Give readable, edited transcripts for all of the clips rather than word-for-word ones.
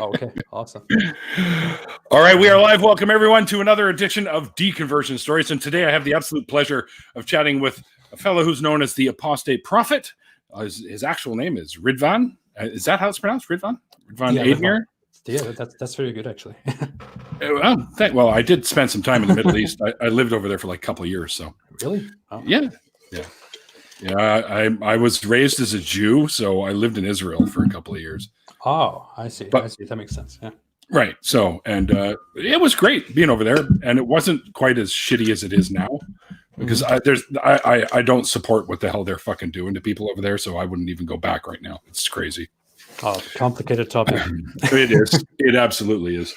Okay, awesome. All right, we are live. Welcome everyone to another edition of Deconversion Stories. And today I have the absolute pleasure of chatting with a fellow who's known as the Apostate Prophet. His actual name is Ridvan. Is that how it's pronounced? Ridvan? Ridvan Admir? Yeah, that's very good, actually. Well, I did spend some time in the Middle East. I lived over there for like a couple of years. So really? Oh. Yeah. I was raised as a Jew, so I lived in Israel for a couple of years. Oh, I see. That makes sense. Yeah. Right. So, and it was great being over there, and it wasn't quite as shitty as it is now, because I don't support what the hell they're fucking doing to people over there, so I wouldn't even go back right now. It's crazy. Oh, complicated topic. It is. It absolutely is.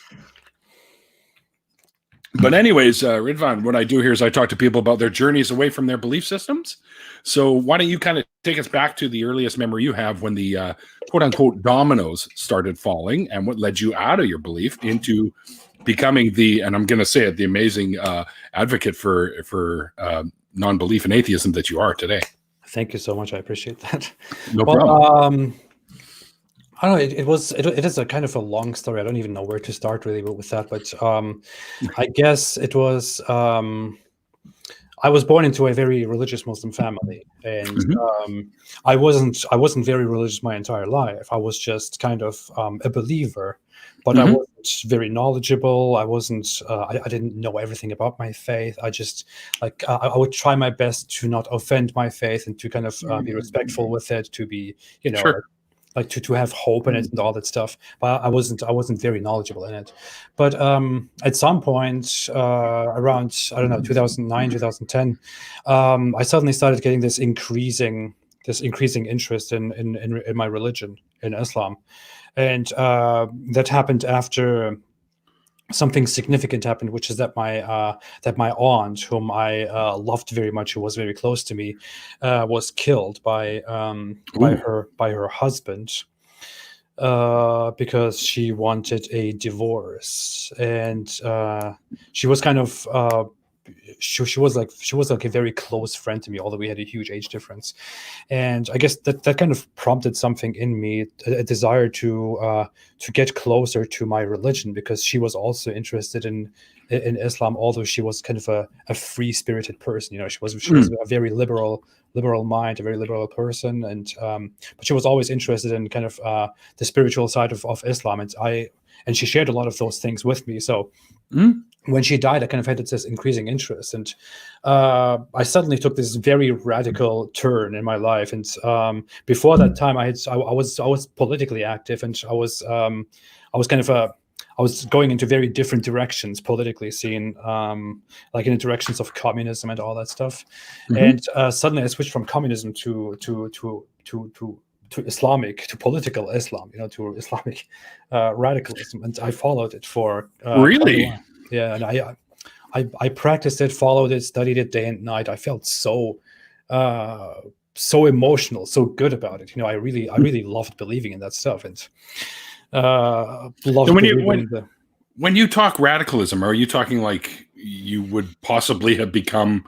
But anyways, Ridvan, what I do here is I talk to people about their journeys away from their belief systems. So why don't you kind of take us back to the earliest memory you have when the quote-unquote dominoes started falling, and what led you out of your belief into becoming the, and I'm going to say it, the amazing advocate for non-belief and atheism that you are today. Thank you so much. I appreciate that. No problem. I don't know. It is a kind of a long story. I don't even know where to start really with that. But I guess it was. I was born into a very religious Muslim family, and I wasn't very religious my entire life. I was just kind of a believer, but I wasn't very knowledgeable. I wasn't. I didn't know everything about my faith. I just I would try my best to not offend my faith and to kind of be respectful with it. To be, Sure. Like to have hope in it and all that stuff, but I wasn't very knowledgeable in it. But at some point around 2009, 2010, I suddenly started getting this increasing interest in my religion, in Islam, and that happened after something significant happened, which is that my aunt, whom I loved very much, who was very close to me, was killed by her husband because she wanted a divorce, and she was kind of she was like a very close friend to me, although we had a huge age difference. And I guess that kind of prompted something in me, a desire to get closer to my religion, because she was also interested in Islam, although she was kind of a free-spirited person. She was a very liberal mind, a very liberal person, and but she was always interested in kind of the spiritual side of Islam, and she shared a lot of those things with me. So when she died, I kind of had this increasing interest, and I suddenly took this very radical turn in my life. And before that time, I was politically active, and I was going into very different directions politically, seen like in the directions of communism and all that stuff. And suddenly I switched from communism to Islamic, to political Islam, to Islamic radicalism, and I followed it for really. Yeah, and I practiced it, followed it, studied it day and night. I felt so emotional, so good about it. I really loved believing in that stuff, and loved when you talk radicalism, are you talking like you would possibly have become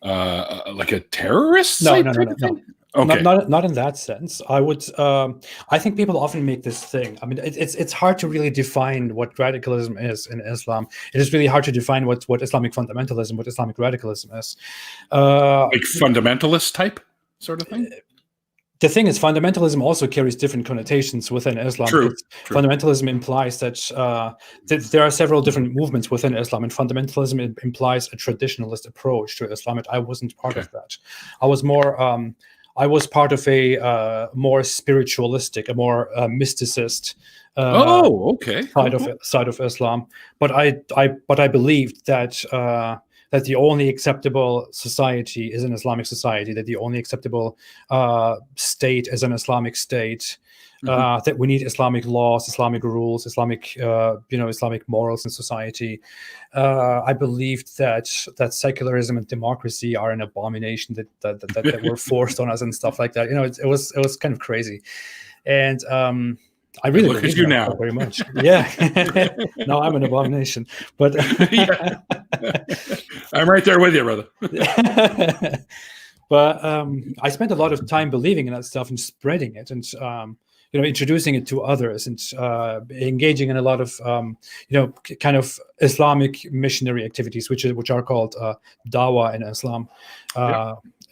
like a terrorist? No. Okay. Not in that sense. I would. I think people often make this thing. I mean, it's hard to really define what radicalism is in Islam. It is really hard to define what Islamic fundamentalism, what Islamic radicalism is. Like fundamentalist type sort of thing. The thing is, fundamentalism also carries different connotations within Islam. True. Fundamentalism implies that there are several different movements within Islam, and fundamentalism implies a traditionalist approach to Islam. And I wasn't part of that. I was more. I was part of a more spiritualistic, a more mysticist side of Islam. But I believed that that the only acceptable society is an Islamic society, that the only acceptable state is an Islamic state, that we need Islamic laws, Islamic rules, Islamic morals in society. I believed that secularism and democracy are an abomination that were forced on us and stuff like that. It was kind of crazy, and I really look at you now very much. Yeah, now I'm an abomination, but I'm right there with you, brother. But I spent a lot of time believing in that stuff and spreading it, and introducing it to others and engaging in a lot of kind of Islamic missionary activities, which are called dawah in Islam.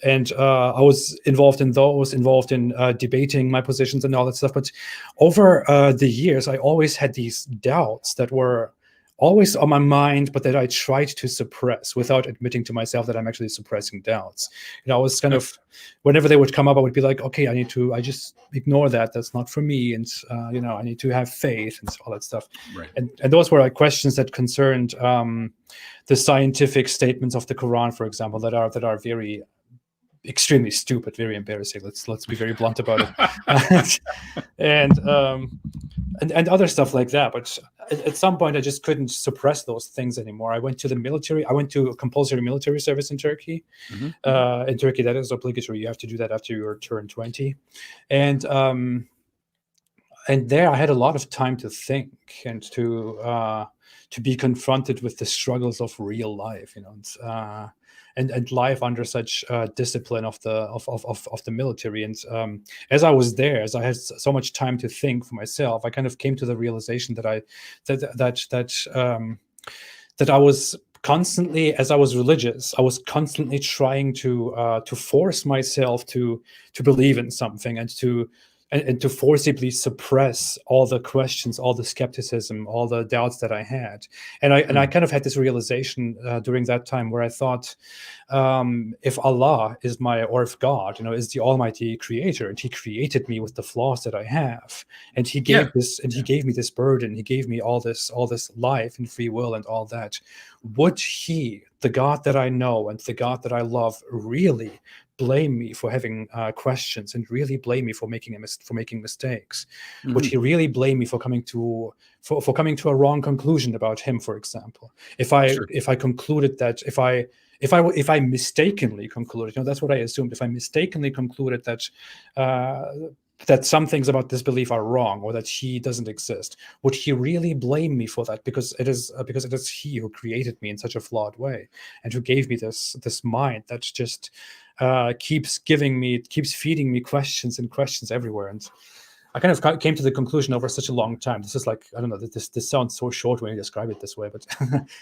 And I was involved in those, involved in debating my positions and all that stuff. But over the years, I always had these doubts that were always on my mind, but that I tried to suppress without admitting to myself that I'm actually suppressing doubts. I was kind of, whenever they would come up, I would be like, okay, I just ignore that. That's not for me. And, I need to have faith and all that stuff. Right. And those were like questions that concerned the scientific statements of the Quran, for example, that are very extremely stupid, very embarrassing. Let's be very blunt about it, and other stuff like that. But at some point, I just couldn't suppress those things anymore. I went to the military. I went to a compulsory military service in Turkey. In Turkey, that is obligatory. You have to do that after you turn 20, and there I had a lot of time to think and to be confronted with the struggles of real life, and life under such discipline of the military. And as I was there, as I had so much time to think for myself, I kind of came to the realization that I was constantly, as I was religious, I was constantly trying to force myself to believe in something and to forcibly suppress all the questions, all the skepticism, all the doubts that I had. And I kind of had this realization during that time where I thought, if Allah is or if God, is the Almighty Creator, and He created me with the flaws that I have, and He gave He gave me this burden, He gave me all this life and free will and all that, would He, the God that I know and the God that I love, really blame me for having questions and really blame me for making mistakes? Would He really blame me for coming to a wrong conclusion about Him, for example? If I concluded that if I mistakenly concluded, that's what I assumed. If I mistakenly concluded that some things about this belief are wrong, or that He doesn't exist, would He really blame me for that? Because it is He who created me in such a flawed way, and who gave me this mind that just keeps feeding me questions and questions everywhere. And I kind of came to the conclusion over such a long time. This is like, I don't know, this sounds so short when you describe it this way, but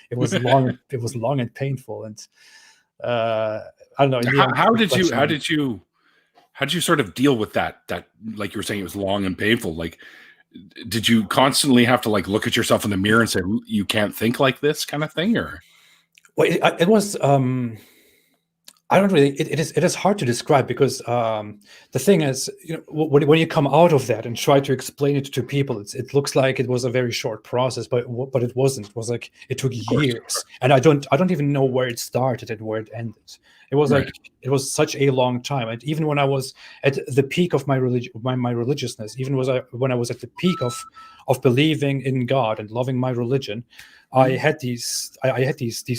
it was long. It was long and painful. And I don't know. How did you sort of deal with that? That, like you were saying, it was long and painful. Like, did you constantly have to look at yourself in the mirror and say, you can't think like this, kind of thing? Or well, it was. I don't really. It is hard to describe, because the thing is, when you come out of that and try to explain it to people, it looks like it was a very short process, but it wasn't. It was like it took years, and I don't even know where it started and where it ended. It was like it was such a long time. And even when I was at the peak of my religiousness, even when I was at the peak of believing in God and loving my religion, I had these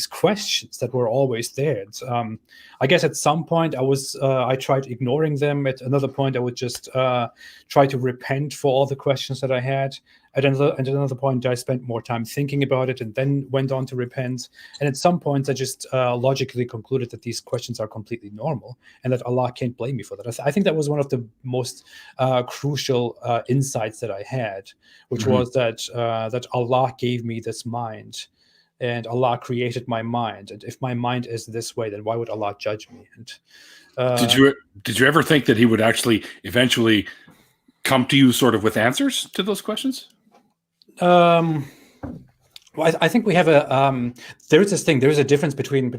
questions that were always there. And, I guess at some point I tried ignoring them. At another point, I would just try to repent for all the questions that I had. At another point, I spent more time thinking about it and then went on to repent. And at some points, I just logically concluded that these questions are completely normal and that Allah can't blame me for that. I think that was one of the most crucial insights that I had, which was that Allah gave me this mind, and Allah created my mind. And if my mind is this way, then why would Allah judge me? And did you ever think that He would actually eventually come to you sort of with answers to those questions? Well, I think we have there is this thing. There is a difference between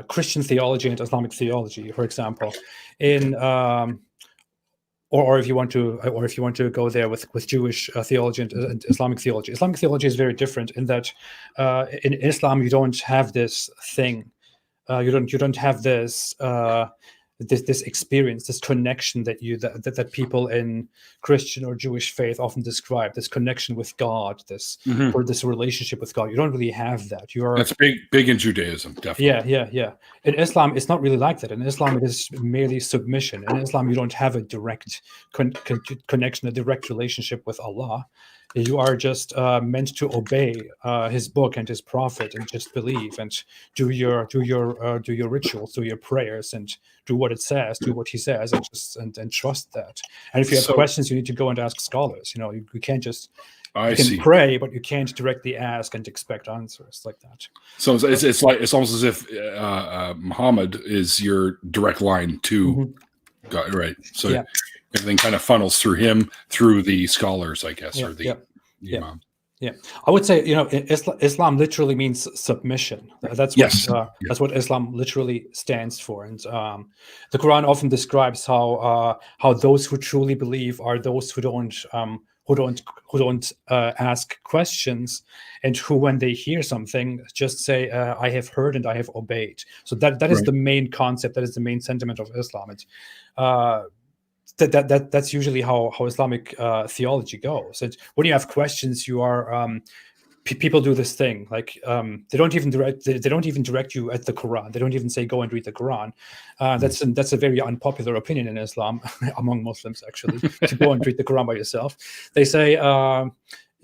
Christian theology and Islamic theology, for example. In or if you want to go there with Jewish theology and Islamic theology. Islamic theology is very different in that in Islam you don't have this thing. You don't have this this experience, this connection that people in Christian or Jewish faith often describe, this connection with God, or this relationship with God. You don't really have that. That's big in Judaism, definitely. Yeah. In Islam, it's not really like that. In Islam, it is merely submission. In Islam, you don't have a direct connection, a direct relationship with Allah. You are just meant to obey his book and his prophet, and just believe and do your rituals, do your prayers, and do what it says, do what he says, and just and trust that. And if you have questions, you need to go and ask scholars. You can't just you can pray, but you can't directly ask and expect answers like that. So it's almost as if Muhammad is your direct line to God, right? So everything kind of funnels through him, through the scholars, I guess, or the imam. Yeah, I would say Islam literally means submission. That's what Islam literally stands for. And the Quran often describes how those who truly believe are those who don't ask questions, and who, when they hear something, just say, "I have heard and I have obeyed." So that is the main concept. That is the main sentiment of Islam. That's usually how Islamic theology goes. And when you have questions, you are people do this thing like they don't even direct you at the Quran. They don't even say go and read the Quran. That's a very unpopular opinion in Islam among Muslims, actually, to go and read the Quran by yourself. They say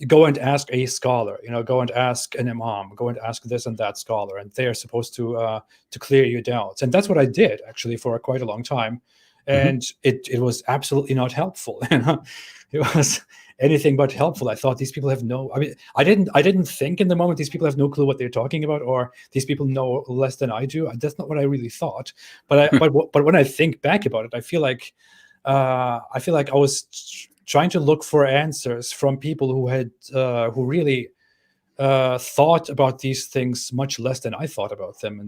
go and ask a scholar, go and ask an imam, go and ask this and that scholar, and they are supposed to clear your doubts. And that's what I did, actually, for quite a long time. And it was absolutely not helpful. It was anything but helpful. I thought these people have I didn't think in the moment these people have no clue what they're talking about, or these people know less than I do. That's not what I really thought. But but when I think back about it, I feel like I was trying to look for answers from people who really thought about these things much less than I thought about them,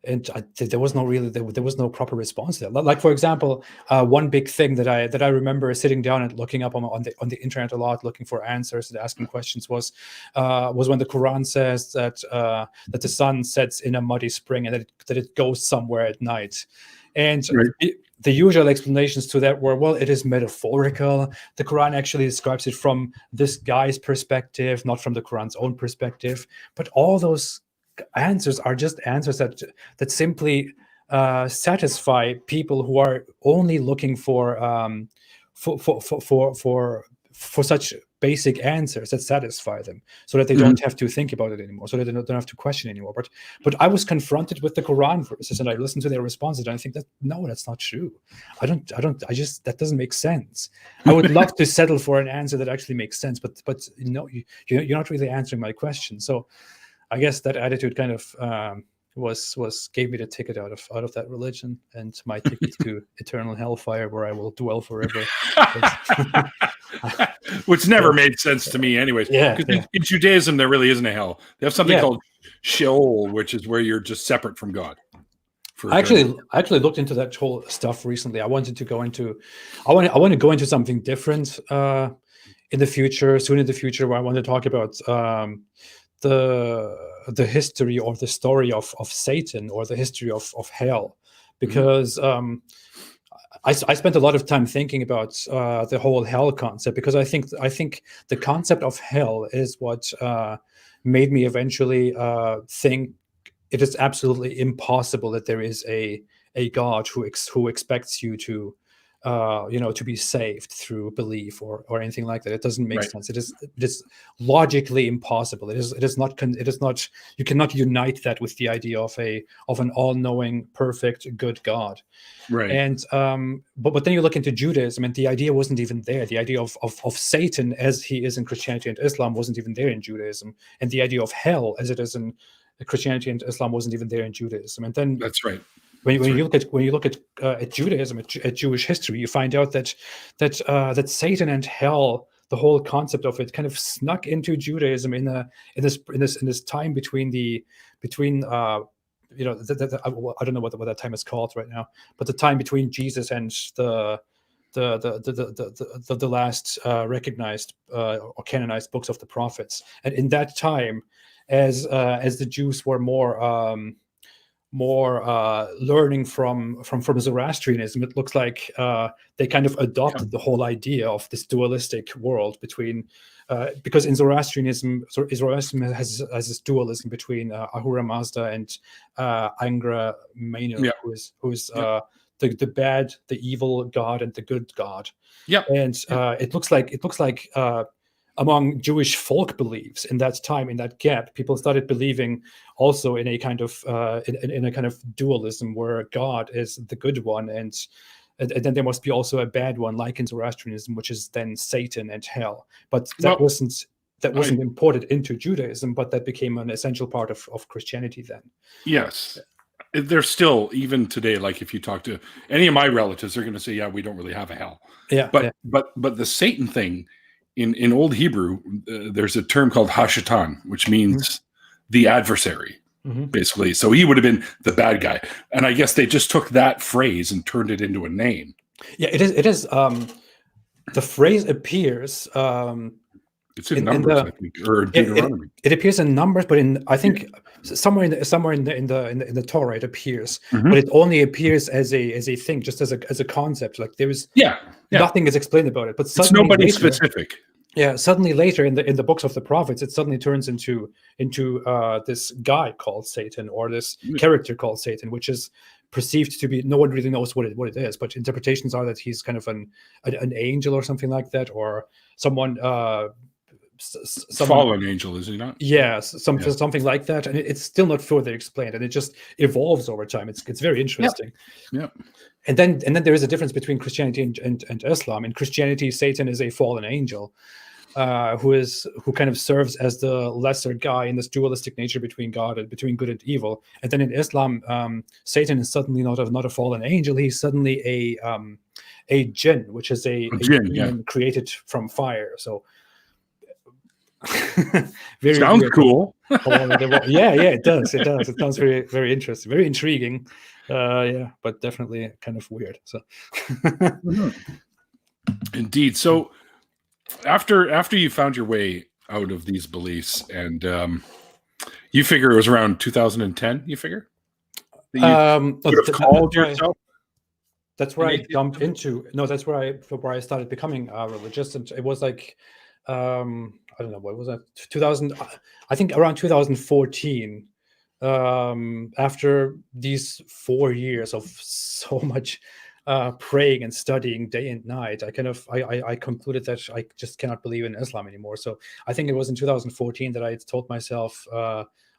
and there was no proper response there. Like, for example, one big thing that I remember sitting down and looking up on the internet a lot, looking for answers and asking questions, was when the Quran says that the sun sets in a muddy spring and that it goes somewhere at night, and the usual explanations to that were, well, it is metaphorical. The Quran actually describes it from this guy's perspective, not from the Quran's own perspective. But all those answers are just answers that simply satisfy people who are only looking for such basic answers that satisfy them, so that they don't have to think about it anymore, so that they don't have to question anymore. But I was confronted with the Quran verses, and I listened to their responses, and I think that no, that's not true. That doesn't make sense. I would love to settle for an answer that actually makes sense, but no, you're not really answering my question. So I guess that attitude kind of gave me the ticket out of that religion, and my ticket to eternal hellfire, where I will dwell forever. Which never made sense to me, anyways. Because in Judaism, there really isn't a hell. They have something called Sheol, which is where you're just separate from God. I actually looked into that whole stuff recently. I want to go into something different in the future, soon in the future, where I want to talk about the history or the story of Satan, or the history of hell, because I spent a lot of time thinking about the whole hell concept, because I think the concept of hell is what made me eventually think it is absolutely impossible that there is a God who expects you to to be saved through belief or anything like that. It doesn't make sense. It is logically impossible. It is not. You cannot unite that with the idea of an all-knowing, perfect, good God. Right. And but then you look into Judaism, and the idea wasn't even there. The idea of Satan, as he is in Christianity and Islam, wasn't even there in Judaism, and the idea of hell, as it is in Christianity and Islam, wasn't even there in Judaism. And then that's right. When you look at Judaism, at Jewish history, you find out that Satan and hell, the whole concept of it, kind of snuck into Judaism in this time between I don't know what that time is called right now, but the time between Jesus and the last recognized or canonized books of the prophets. And in that time, as the Jews were more learning from Zoroastrianism, it looks like they kind of adopted the whole idea of this dualistic world between, because in Zoroastrianism has this dualism between Ahura Mazda and Angra Mainyu, who is the bad, the evil God, and the good God. Yep. And it looks like among Jewish folk beliefs in that time, in that gap, people started believing also in a kind of in a kind of dualism where God is the good one, and then there must be also a bad one, like in Zoroastrianism, which is then Satan and hell. But that wasn't imported into Judaism, but that became an essential part of Christianity then. Yes. There's still, even today, like if you talk to any of my relatives, they're going to say, yeah, we don't really have a hell. Yeah. But the Satan thing, in Old Hebrew, there's a term called Hashatan, which means the adversary, basically. So he would have been the bad guy. And I guess they just took that phrase and turned it into a name. Yeah, it is. The phrase appears. It's in Numbers, I think, or Deuteronomy. It appears in Numbers, but I think somewhere in the Torah it appears, but it only appears as a thing, just as a concept. Like there is nothing is explained about it. But it's nobody specific. Yeah, suddenly later in the books of the prophets, it suddenly turns into this guy called Satan, or this character called Satan, which is perceived to be, no one really knows what it is, but interpretations are that he's kind of an angel or something like that, or someone fallen angel, is he not? Yes, something like that, and it's still not further explained, and it just evolves over time. It's very interesting. Yeah. And then there is a difference between Christianity and Islam. In Christianity, Satan is a fallen angel who kind of serves as the lesser guy in this dualistic nature between God and between good and evil. And then in Islam, Satan is suddenly not a fallen angel. He's suddenly a jinn, which is a demon created from fire. So very sounds weird. Cool. Yeah, it does. It sounds very, very interesting, very intriguing. But definitely kind of weird. So indeed. So after you found your way out of these beliefs, and you figure it was around 2010, you figure called yourself? That's where I jumped into. No, that's where I started becoming religious, and it was like I don't know, what was that? 2000, I think around 2014. After these 4 years of so much praying and studying day and night, I concluded that I just cannot believe in Islam anymore. So I think it was in 2014 that I told myself,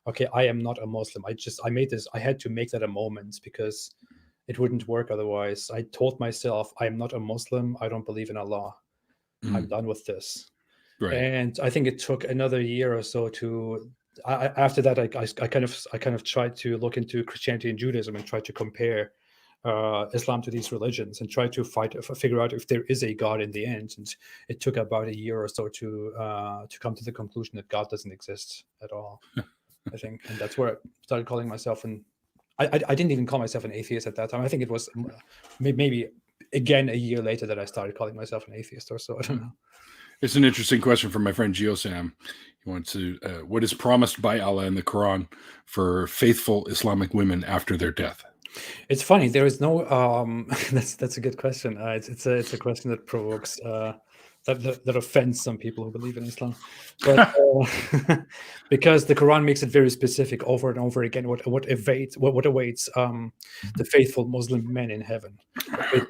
okay, I am not a Muslim. I had to make that a moment because it wouldn't work otherwise. I told myself, I am not a Muslim. I don't believe in Allah. I'm done with this. Right. And I think it took another year or so to. After that, I kind of tried to look into Christianity and Judaism and try to compare Islam to these religions and try to figure out if there is a God in the end. And it took about a year or so to come to the conclusion that God doesn't exist at all. I think, and that's where I started calling myself I didn't even call myself an atheist at that time. I think it was maybe again a year later that I started calling myself an atheist or so. I don't know. It's an interesting question from my friend Geosam. He wants to, what is promised by Allah in the Quran for faithful Islamic women after their death? It's funny. There is no. That's a good question. It's a question that provokes that offends some people who believe in Islam, but because the Quran makes it very specific over and over again what awaits the faithful Muslim men in heaven.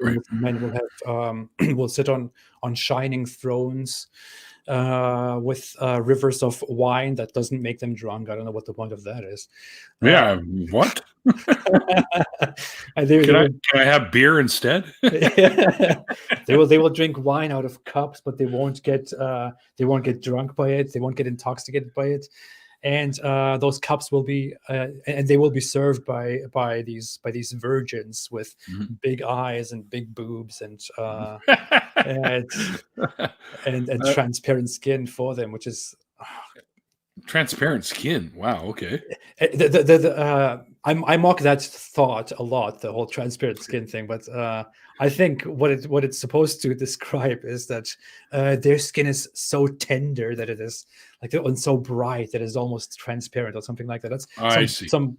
Right. Men will have will sit on shining thrones with rivers of wine that doesn't make them drunk. I don't know what the point of that is. Yeah, what? Can I have beer instead? They will drink wine out of cups, but they won't get drunk by it. They won't get intoxicated by it, and those cups will be and they will be served by these virgins with big eyes and big boobs and transparent skin for them, which is. Transparent skin. Wow. Okay. I mock that thought a lot, the whole transparent skin thing, but I think what it's supposed to describe is that their skin is so tender that it is like and so bright that it's almost transparent or something like that. That's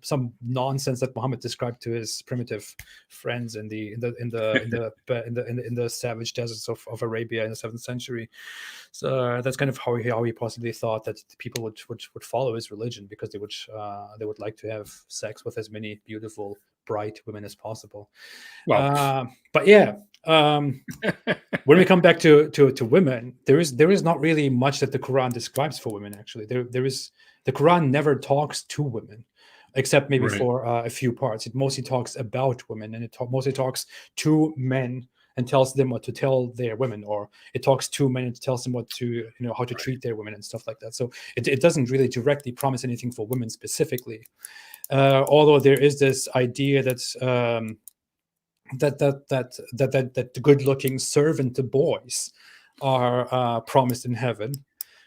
some nonsense that Muhammad described to his primitive friends in the savage deserts of Arabia in the 7th century. So that's kind of how he possibly thought that people would follow his religion, because they would like to have sex with as many beautiful bright women as possible. Well, But yeah, when we come back to women, there is not really much that the Quran describes for women. Actually, the Quran never talks to women, except maybe right. for a few parts. It mostly talks about women, and it mostly talks to men and tells them what to tell their women, or it talks to men and tells them what to, how to treat their women and stuff like that. So it doesn't really directly promise anything for women specifically. Although there is this idea that the good-looking servant boys are promised in heaven,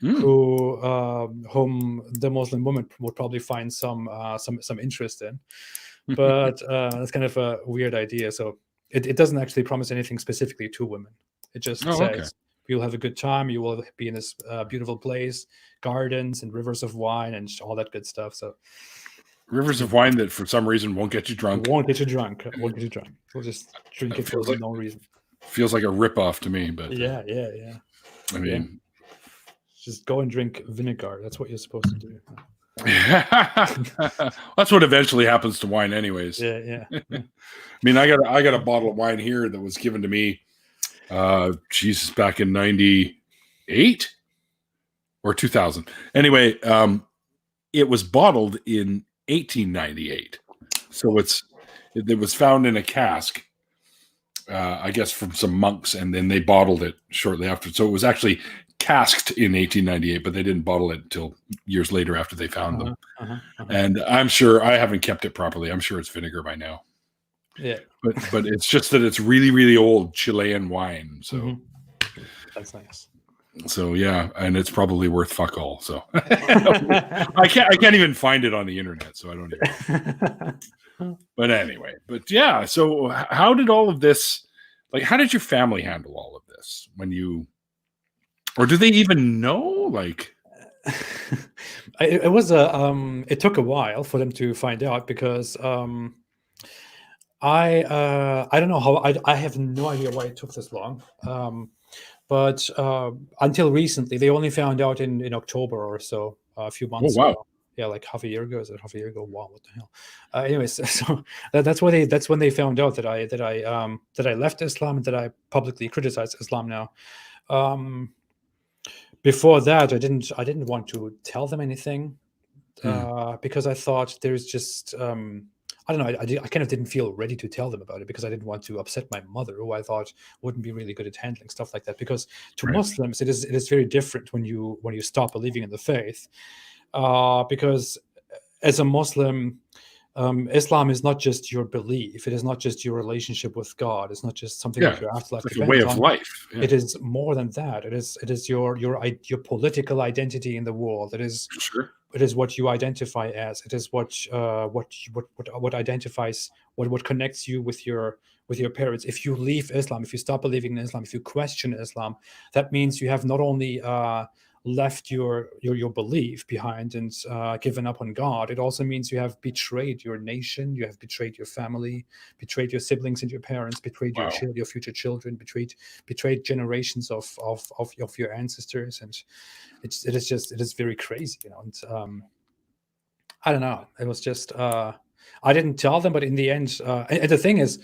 whom the Muslim woman would probably find some interest in. But that's kind of a weird idea. So it doesn't actually promise anything specifically to women. It just says you'll have a good time. You will be in this beautiful place, gardens and rivers of wine and all that good stuff. So rivers of wine that for some reason won't get you drunk. Won't get you drunk. We'll just drink it for no reason. Feels like a ripoff to me, but yeah. I mean, just go and drink vinegar. That's what you're supposed to do. That's what eventually happens to wine, anyways. Yeah. I mean, I got a bottle of wine here that was given to me, back in 98 or 2000. Anyway, it was bottled in 1898, so it was found in a cask, I guess from some monks, and then they bottled it shortly after. So it was actually casked in 1898, but they didn't bottle it until years later after they found them. And I'm sure I haven't kept it properly. I'm sure it's vinegar by now. Yeah, but it's just that it's really, really old Chilean wine. So that's nice. So yeah, and it's probably worth fuck all. So I can't even find it on the internet, so I don't even. But anyway, yeah. So how did all of this? Like, how did your family handle all of this when you? Or do they even know? Like, it was it took a while for them to find out because I don't know how I have no idea why it took this long. But until recently, they only found out in October or so, a few months ago. Yeah, like half a year ago. Is it half a year ago? Wow, what the hell? Anyways, so that's when they found out that I left Islam and that I publicly criticize Islam now. Before that, I didn't want to tell them anything because I thought there's just I don't know. I kind of didn't feel ready to tell them about it because I didn't want to upset my mother, who I thought wouldn't be really good at handling stuff like that. Because to Muslims, it is very different when you stop believing in the faith, because as a Muslim, Islam is not just your belief. It is not just your relationship with God. It's not just something that your afterlife depends on. It's a way of life. Yeah. It is more than that. It is your political identity in the world. It is It is what you identify as. It is what identifies what connects you with your parents. If you leave Islam, if you stop believing in Islam, if you question Islam, that means you have not only left your belief behind and given up on God. It also means you have betrayed your nation, you have betrayed your family, betrayed your siblings and your parents, betrayed your future children, betrayed generations of your ancestors, and it is very crazy, And I don't know. It was just I didn't tell them, but in the end, and the thing is,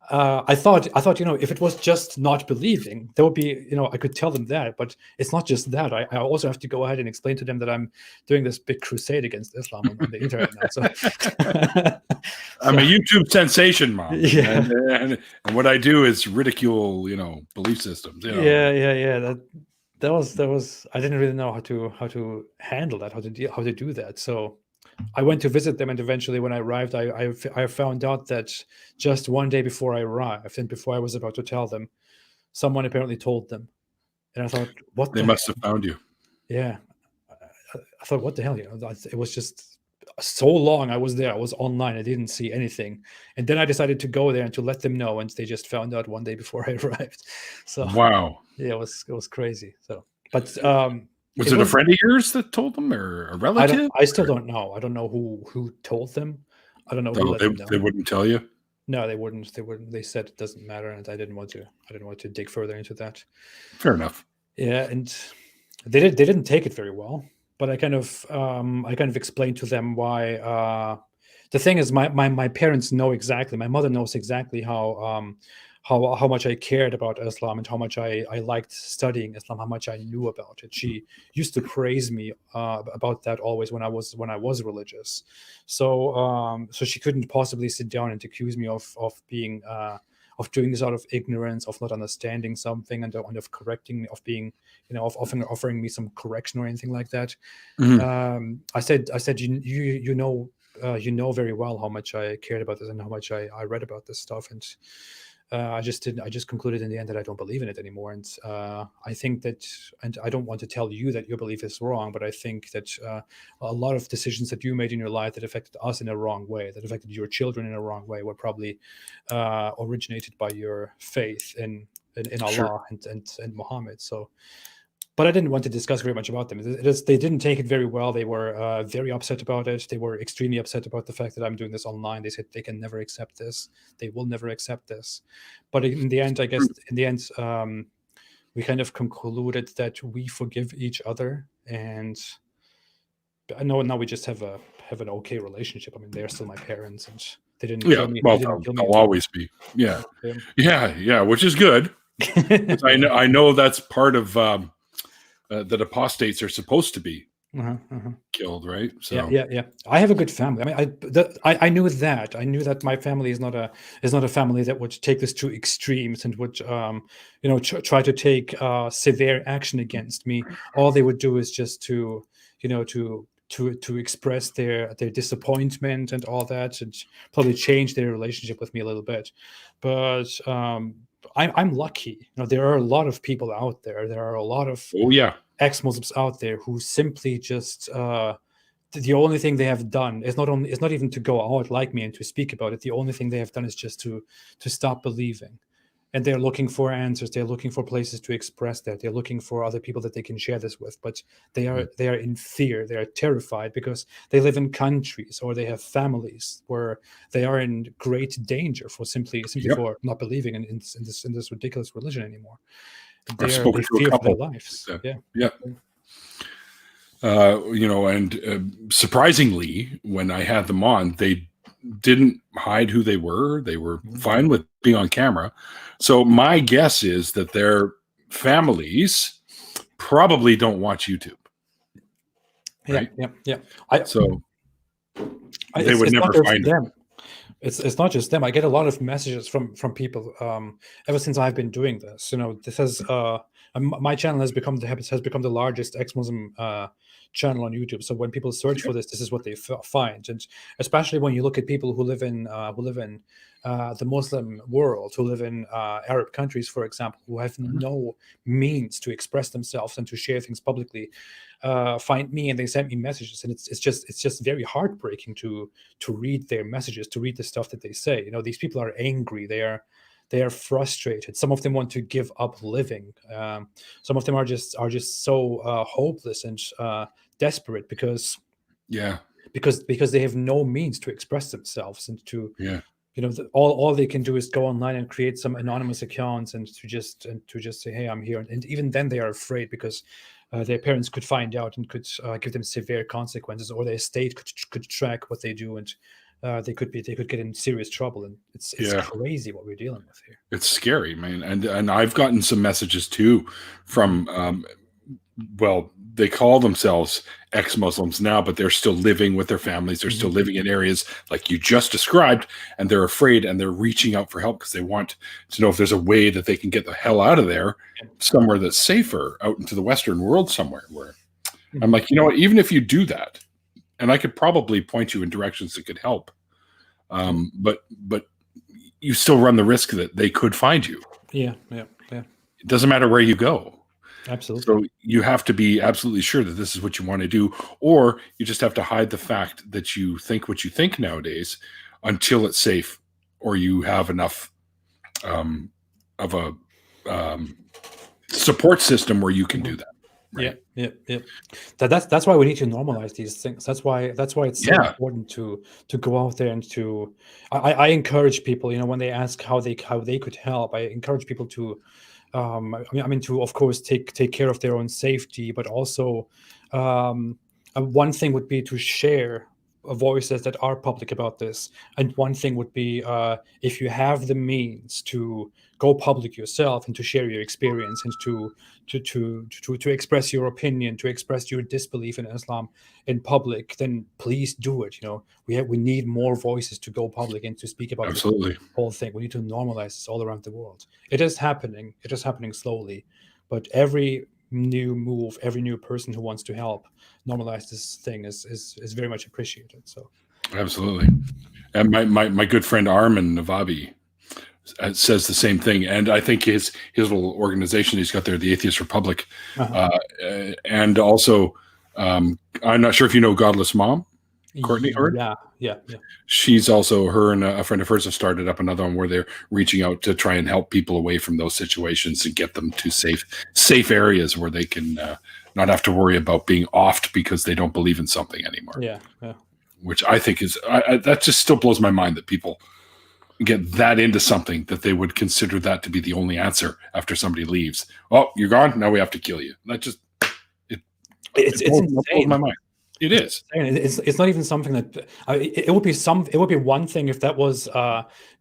I thought, if it was just not believing, there would be, I could tell them that, but it's not just that. I also have to go ahead and explain to them that I'm doing this big crusade against Islam on the internet now. So, I'm a YouTube sensation, Mom. Yeah. And what I do is ridicule, belief systems. Yeah. That was. I didn't really know how to handle that, how to do that. So I went to visit them, and eventually when I arrived, I found out that just one day before I arrived and before I was about to tell them, someone apparently told them. And I thought, what they must have found you. Yeah. I thought, what the hell? It was just so long I was there. I was online. I didn't see anything. And then I decided to go there and to let them know, and they just found out one day before I arrived. So wow. Yeah, it was crazy. So, but was it a friend of yours that told them, or a relative? I still don't know. I don't know who told them. I don't know who let them know. They wouldn't tell you? No, they wouldn't. They said it doesn't matter, and I didn't want to dig further into that. Fair enough. Yeah, and they didn't take it very well. But I kind of explained to them why the thing is, my parents know exactly. My mother knows exactly how much I cared about Islam and how much I liked studying Islam, how much I knew about it. She used to praise me about that always when I was religious. So she couldn't possibly sit down and accuse me of being of doing this out of ignorance, of not understanding something, and of correcting me, of being, of offering me some correction or anything like that. I said, you know, you know very well how much I cared about this and how much I read about this stuff, and I just concluded in the end that I don't believe in it anymore. And I think that, and I don't want to tell you that your belief is wrong, but I think that a lot of decisions that you made in your life that affected us in a wrong way, that affected your children in a wrong way, were probably originated by your faith in Allah, Sure. and Muhammad. So, but I didn't want to discuss very much about them. They didn't take it very well. They were very upset about it. They were extremely upset about the fact that I'm doing this online. They said they can never accept this. They will never accept this. But in the end, I guess, we kind of concluded that we forgive each other, and I know now we just have an okay relationship. I mean, they're still my parents, and they didn't kill me. Well, They didn't kill me. they'll always be. Yeah, which is good. I know that's part of that apostates are supposed to be killed, right? So Yeah. I have a good family. I mean, I knew that. I knew that my family is not a family that would take this to extremes and would try to take severe action against me. All they would do is just to express their disappointment and all that, and probably change their relationship with me a little bit. But I'm lucky. There are a lot of people out there. There are a lot of ex-Muslims out there who simply just the only thing they have done is not even to go out like me and to speak about it. The only thing they have done is just to stop believing. And they're looking for answers. They're looking for places to express that. They're looking for other people that they can share this with. But they are in fear. They are terrified because they live in countries or they have families where they are in great danger for simply for not believing in this ridiculous religion anymore. They fear for their lives. Yeah. And surprisingly, when I had them on, they didn't hide who they were. They were fine with being on camera. So my guess is that their families probably don't watch YouTube. Right? Yeah. They would never find them. It's not just them. I get a lot of messages from people ever since I've been doing this. This has my channel has become the largest ex-Muslim channel on YouTube. So when people search for this is what they find, and especially when you look at people who live in the Muslim world, who live in Arab countries, for example, who have no means to express themselves and to share things publicly, find me and they send me messages, and it's just very heartbreaking to read their messages, to read the stuff that they say. These people are angry. They are frustrated. Some of them want to give up living. Some of them are just so hopeless and desperate because they have no means to express themselves, and to all they can do is go online and create some anonymous accounts and to just say, hey, I'm here. And even then they are afraid because their parents could find out and could give them severe consequences, or their state could track what they do, and they could get in serious trouble. And it's crazy what we're dealing with here. It's scary, man. And I've gotten some messages too from they call themselves ex-Muslims now, but they're still living with their families. They're still living in areas like you just described, and they're afraid, and they're reaching out for help because they want to know if there's a way that they can get the hell out of there, somewhere that's safer, out into the Western world somewhere. Where I'm like, you know what, even if you do that, and I could probably point you in directions that could help, but you still run the risk that they could find you. Yeah. It doesn't matter where you go. Absolutely. So you have to be absolutely sure that this is what you want to do, or you just have to hide the fact that you think what you think nowadays until it's safe, or you have enough of a support system where you can do that. Right? Yeah. That's why we need to normalize these things. That's why it's so important to go out there and to. I encourage people, when they ask how they could help, I encourage people to. To, of course, take care of their own safety, but also one thing would be to share voices that are public about this. And one thing would be, if you have the means to go public yourself and to share your experience and to express your opinion, to express your disbelief in Islam in public, then please do it. We need more voices to go public and to speak about this Absolutely. whole thing. We need to normalize this all around the world. It is happening. It is happening slowly, but every new move, every new person who wants to help normalize this thing is very much appreciated. So Absolutely. And my good friend Armin Navabi says the same thing. And I think his little organization he's got there, the Atheist Republic, and also I'm not sure if you know Godless Mom, Courtney Hurd. Yeah. She's also, her and a friend of hers have started up another one where they're reaching out to try and help people away from those situations and get them to safe areas where they can not have to worry about being offed because they don't believe in something anymore. Yeah. Which I think is that just still blows my mind that people get that into something that they would consider that to be the only answer after somebody leaves. Oh, you're gone. Now we have to kill you. That just it's blows my mind. It is. It's not even something that it would be one thing if that was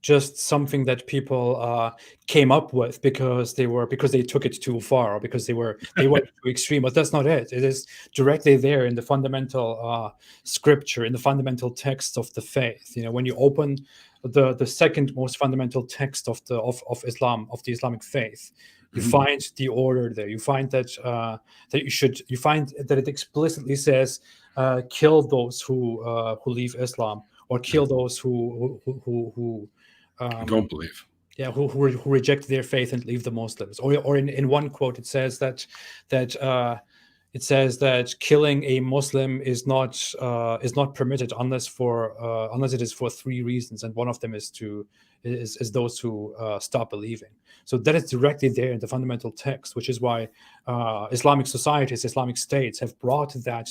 just something that people came up with because they took it too far or because they went too extreme. But that's not it. It is directly there in the fundamental scripture, in the fundamental text of the faith. When you open the second most fundamental text of Islam, of the Islamic faith, you find the order there. You find that you find that it explicitly says, kill those who leave Islam, or kill those who don't believe. Yeah, who reject their faith and leave the Muslims. Or in one quote, it says that killing a Muslim is not permitted unless it is for three reasons, and one of them is those who stop believing. So that is directly there in the fundamental text, which is why Islamic societies, Islamic states have brought that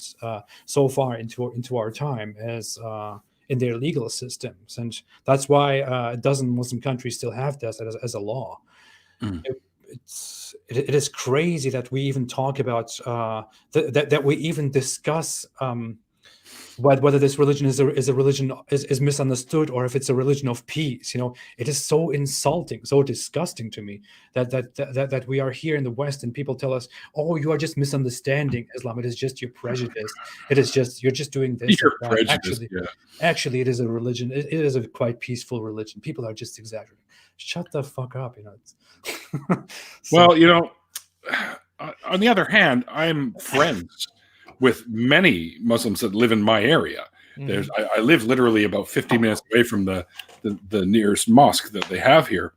so far into our time as in their legal systems, and that's why a dozen Muslim countries still have that as a law. It is crazy that we even talk about that we even discuss whether this religion is misunderstood, or if it's a religion of peace. It is so insulting, so disgusting to me that we are here in the West and people tell us, "Oh, you are just misunderstanding Islam. It is just your prejudice. You're just doing this." Your prejudice. Actually, it is a religion. It is a quite peaceful religion. People are just exaggerating. Shut the fuck up. Well, on the other hand, I'm friends with many Muslims that live in my area. I live literally about 50 minutes away from the nearest mosque that they have here,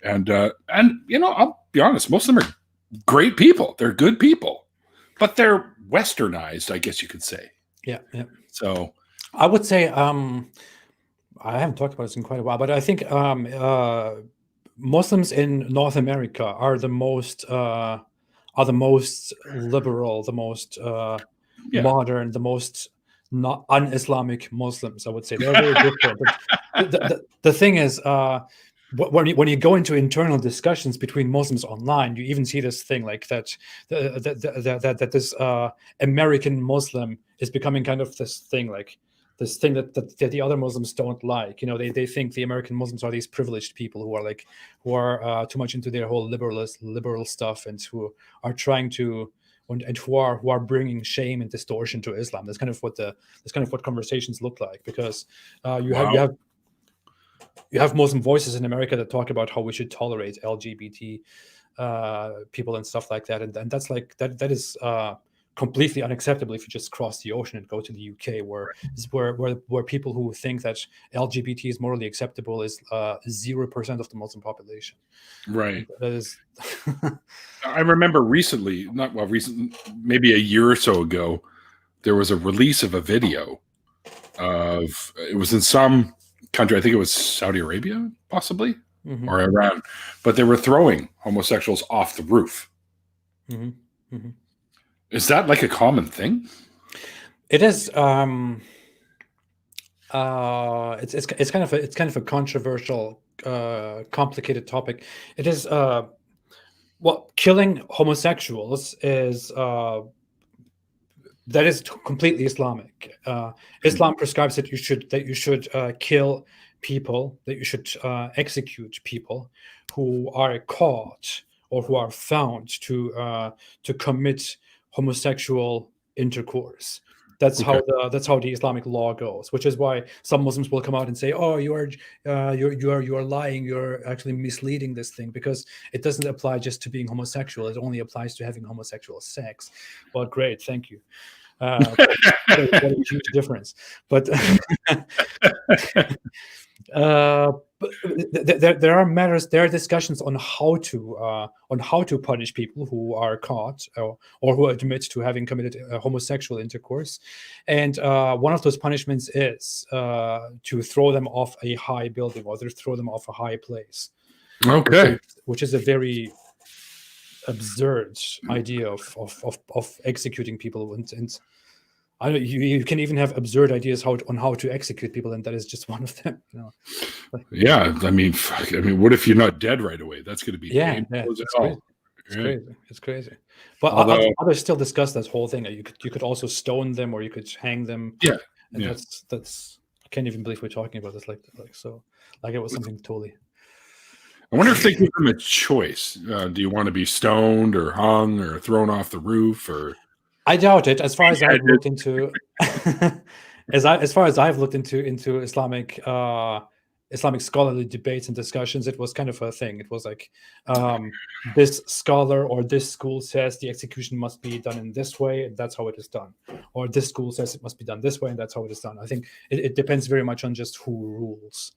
and I'll be honest, most of them are great people. They're good people, but they're westernized, I guess you could say. Yeah. So I would say I haven't talked about this in quite a while, but I think Muslims in North America are the most liberal, the most modern, the most not un-Islamic Muslims. I would say they're very different. The thing is, when you go into internal discussions between Muslims online, you even see this thing like that this American Muslim is becoming kind of this thing like. This thing that the other Muslims don't like. They think the American Muslims are these privileged people who are too much into their whole liberal stuff, and who are trying to and who are bringing shame and distortion to Islam. That's kind of what conversations look like, because you have Muslim voices in America that talk about how we should tolerate LGBT people and stuff like that, and that's like that is completely unacceptable if you just cross the ocean and go to the UK, where people who think that LGBT is morally acceptable is 0% of the Muslim population. Right. That is. I remember maybe a year or so ago, there was a release of a video of, it was in some country, I think it was Saudi Arabia, possibly, or Iran, but they were throwing homosexuals off the roof. Is that like a common thing? It is. It's kind of a controversial, complicated topic. It is. Killing homosexuals is that is completely Islamic. Islam prescribes that you should kill people, that you should execute people who are caught or who are found to commit homosexual intercourse. That's Okay. how the Islamic law goes. Which is why some Muslims will come out and say, "Oh, you are lying. You're actually misleading this thing because it doesn't apply just to being homosexual. It only applies to having homosexual sex." Well, great, thank you. What a huge difference. But there are matters, there are discussions on how to punish people who are caught or who admit to having committed homosexual intercourse, and one of those punishments is to throw them off a high building or to throw them off a high place. Okay. Which is a very absurd idea of executing people, and I don't, you can even have absurd ideas on how to execute people, and that is just one of them. Yeah, I mean, what if you're not dead right away? That's going to be it's crazy. But others still discuss this whole thing. You could also stone them, or you could hang them. Yeah, and that's I can't even believe we're talking about this like it was something totally. I wonder if they give them a choice. Do you want to be stoned or hung or thrown off the roof? Or I doubt it. As far as I've looked into, as far as I've looked into Islamic scholarly debates and discussions, it was kind of a thing. It was like this scholar or this school says the execution must be done in this way, and that's how it is done. Or this school says it must be done this way, and that's how it is done. I think it depends very much on just who rules.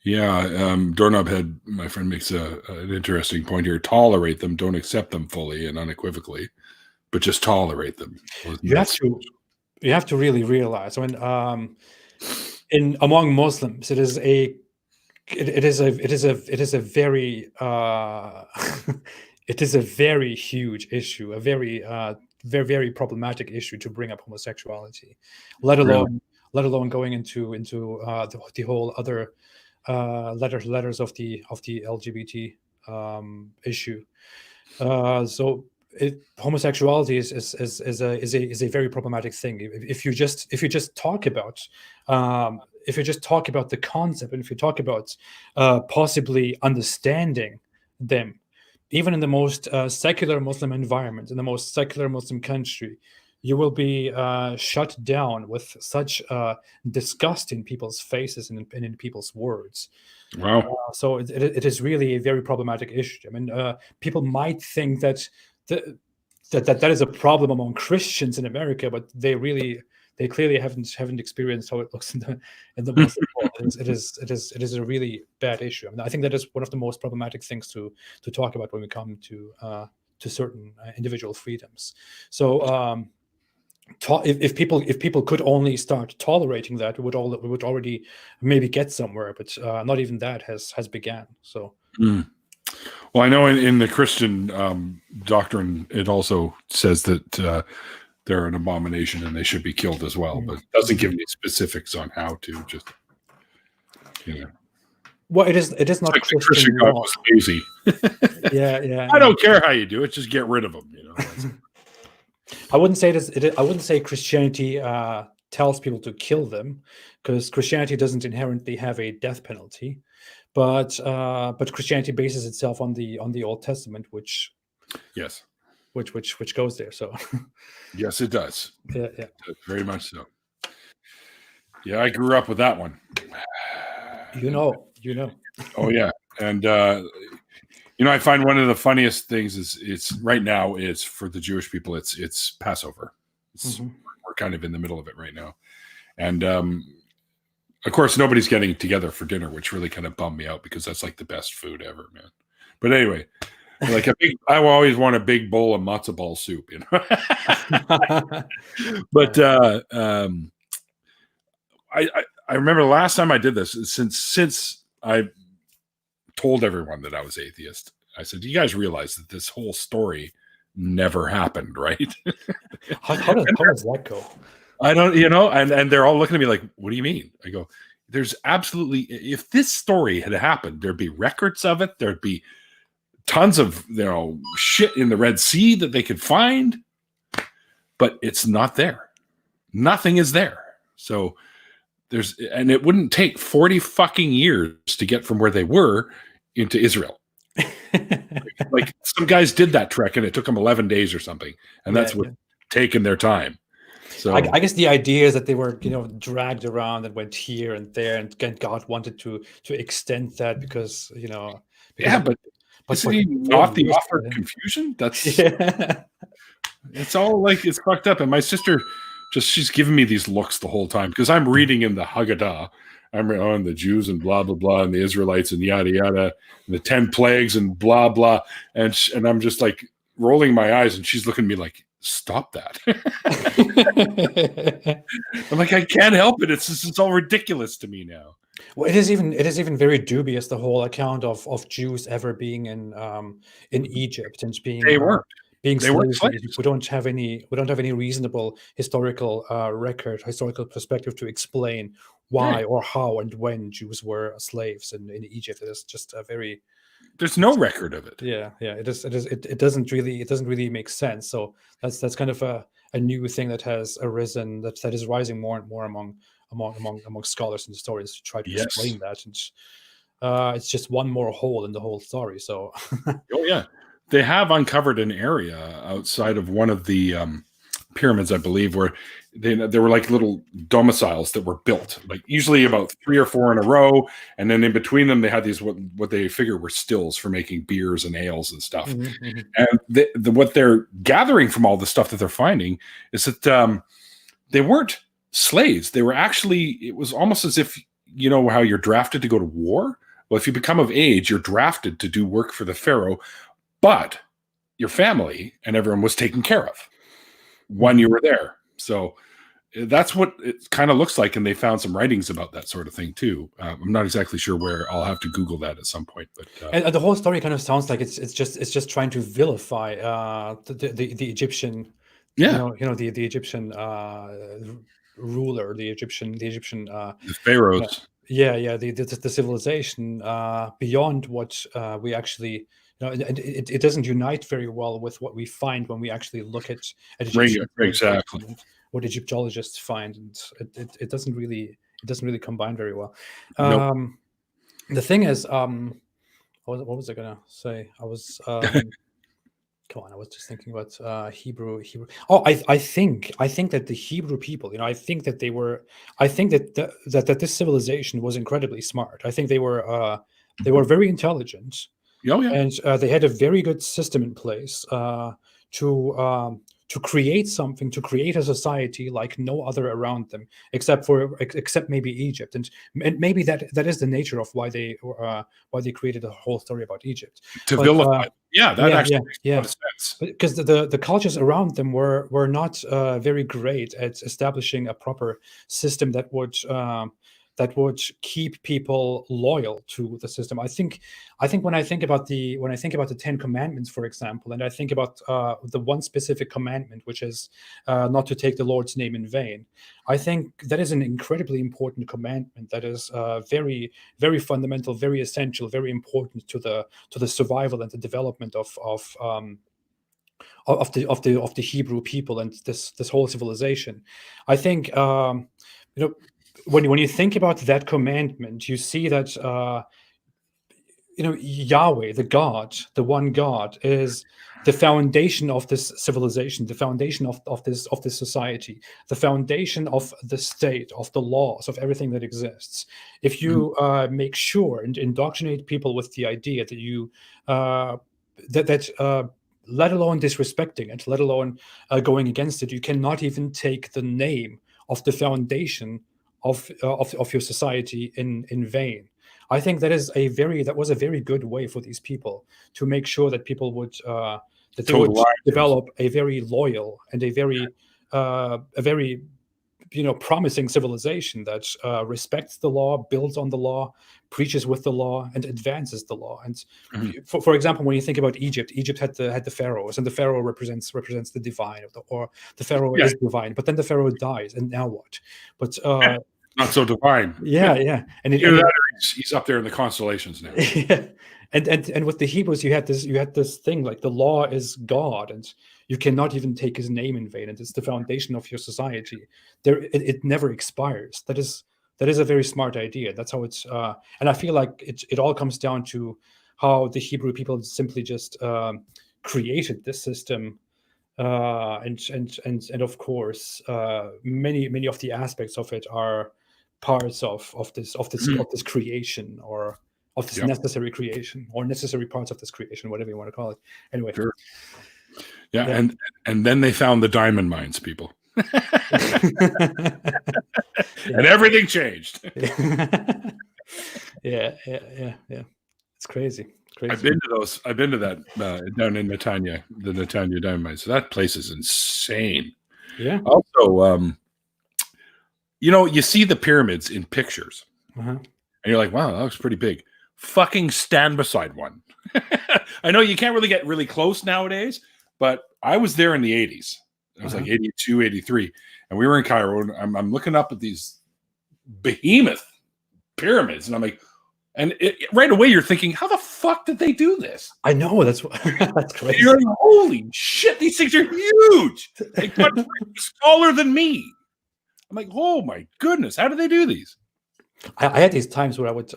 Doorknob Head, my friend, makes an interesting point here. Tolerate them, don't accept them fully and unequivocally, but just tolerate them. You have to really realize when among Muslims, it is a very it is a very huge issue, a very very problematic issue to bring up homosexuality, let alone going into the whole other letters of the LGBT issue. So homosexuality is a very problematic thing. If you just talk about the concept, and if you talk about possibly understanding them, even in the most secular Muslim environment, in the most secular Muslim country, you will be shut down with such disgust in people's faces and in people's words. Wow. So it is really a very problematic issue. I mean, people might think that is a problem among Christians in America, but they clearly haven't experienced how it looks in the Muslim world. It is a really bad issue. I mean, I think that is one of the most problematic things to talk about when we come to certain individual freedoms. So if people could only start tolerating that, we would already maybe get somewhere. But not even that has began. So. Well, I know in the Christian doctrine, it also says that they're an abomination and they should be killed as well, but it doesn't give any specifics on how to. Just well, it is not like Christian God law. was lazy. Yeah. I don't care how you do it; just get rid of them. I wouldn't say this. I wouldn't say Christianity tells people to kill them, because Christianity doesn't inherently have a death penalty. But Christianity bases itself on the Old Testament, which goes there. So yes, it does. Yeah, very much so. Yeah, I grew up with that one. You know. Oh yeah, and I find one of the funniest things is it's right now is for the Jewish people. It's Passover. We're kind of in the middle of it right now, and of course, nobody's getting together for dinner, which really kind of bummed me out because that's like the best food ever, man. But anyway, like I always want a big bowl of matzo ball soup, But I remember the last time I did this, since I told everyone that I was atheist, I said, "You guys realize that this whole story never happened, right?" How does that go? I don't, and they're all looking at me like, "What do you mean?" I go, "There's absolutely, if this story had happened, there'd be records of it. There'd be tons of, shit in the Red Sea that they could find. but it's not there. Nothing is there. So and it wouldn't take 40 fucking years to get from where they were into Israel. Like some guys did that trek and it took them 11 days or something. And that's what taking their time. So I guess the idea is that they were, dragged around and went here and there, and God wanted to extend that because, but isn't he not the author of confusion? That's it's all like, it's fucked up. And my sister she's giving me these looks the whole time because I'm reading in the Haggadah. I'm on the Jews and blah, blah, blah, and the Israelites and yada, yada, and the 10 plagues and blah, blah. And I'm just like rolling my eyes, and she's looking at me like, stop that. I'm like, I can't help it. It's all ridiculous to me now. Well, it is even very dubious, the whole account of Jews ever being in Egypt and being slaves. We don't have any reasonable historical record, historical perspective to explain why or how and when Jews were slaves in Egypt. It is just a very there's no record of it. Yeah. It doesn't really make sense. So that's kind of a new thing that has arisen, that is rising more and more among scholars and historians to try to explain that. And it's just one more hole in the whole story. So oh yeah. They have uncovered an area outside of one of the pyramids, I believe, where there were like little domiciles that were built, like usually about 3 or 4 in a row, and then in between them they had these what they figure were stills for making beers and ales and stuff. Mm-hmm. And what they're gathering from all the stuff that they're finding is that they weren't slaves. They were actually, it was almost as if, how you're drafted to go to war. Well, if you become of age, you're drafted to do work for the pharaoh. But your family and everyone was taken care of when you were there. So that's what it kind of looks like. And they found some writings about that sort of thing too. I'm not exactly sure where. I'll have to Google that at some point. But and the whole story kind of sounds like it's just trying to vilify the Egyptian, the Egyptian ruler, the Egyptian the pharaohs. The civilization beyond what we actually. It doesn't unite very well with what we find when we actually look at exactly what Egyptologists find, and it doesn't really combine very well. Nope. The thing is, what was I gonna say? I was come on, I was just thinking about Hebrew. Oh, I think that the Hebrew people, I think that that this civilization was incredibly smart. I think they were very intelligent. Oh, yeah. And they had a very good system in place to create something, to create a society like no other around them, except maybe Egypt, and maybe that is the nature of why they created a whole story about Egypt. Vilify. Actually makes a lot of sense. Because the cultures around them were not very great at establishing a proper system that would keep people loyal to the system. I think when I think about the 10 commandments, for example, and I think about the one specific commandment, which is not to take the Lord's name in vain, I think that is an incredibly important commandment that is very, very fundamental, very essential, very important to the survival and the development of the Hebrew people and this whole civilization. I think when you think about that commandment, you see that Yahweh, the one God, is the foundation of this civilization, the foundation of this society, the foundation of the state, of the laws, of everything that exists. If you make sure and indoctrinate people with the idea that you let alone disrespecting it, let alone going against it, you cannot even take the name of the foundation of your society in vain. I think that was a very good way for these people to make sure that people would develop a very loyal and a very promising civilization that respects the law, builds on the law, preaches with the law, and advances the law. And for example, when you think about Egypt had the pharaohs, and the pharaoh represents the divine, or the pharaoh is divine. But then the pharaoh dies, and now what? But not so divine. Yeah. And he's up there in the constellations now. Yeah. And with the Hebrews, you had this thing like the law is God, and you cannot even take his name in vain, and it's the foundation of your society. It never expires. That is a very smart idea. That's how it's. And I feel like it all comes down to how the Hebrew people simply just created this system. And of course, many of the aspects of it are parts of this creation, or of this necessary creation, or necessary parts of this creation, whatever you want to call it. Anyway, sure. Yeah. And then they found the diamond mines, people, and everything changed. Yeah. It's crazy. I've been to those. I've been to that down in Netanya, the Netanya diamond mines. So that place is insane. Yeah. Also, you see the pyramids in pictures, and you're like, wow, that looks pretty big. Fucking stand beside one. I know you can't really get really close nowadays, but I was there in the 80s. It was like 82, 83. And we were in Cairo, and I'm looking up at these behemoth pyramids, and I'm like, right away you're thinking, how the fuck did they do this? I know, that's crazy. You're like, holy shit, these things are huge. Like, it's taller than me. I'm like, oh my goodness, how do they do these? I had these times where I would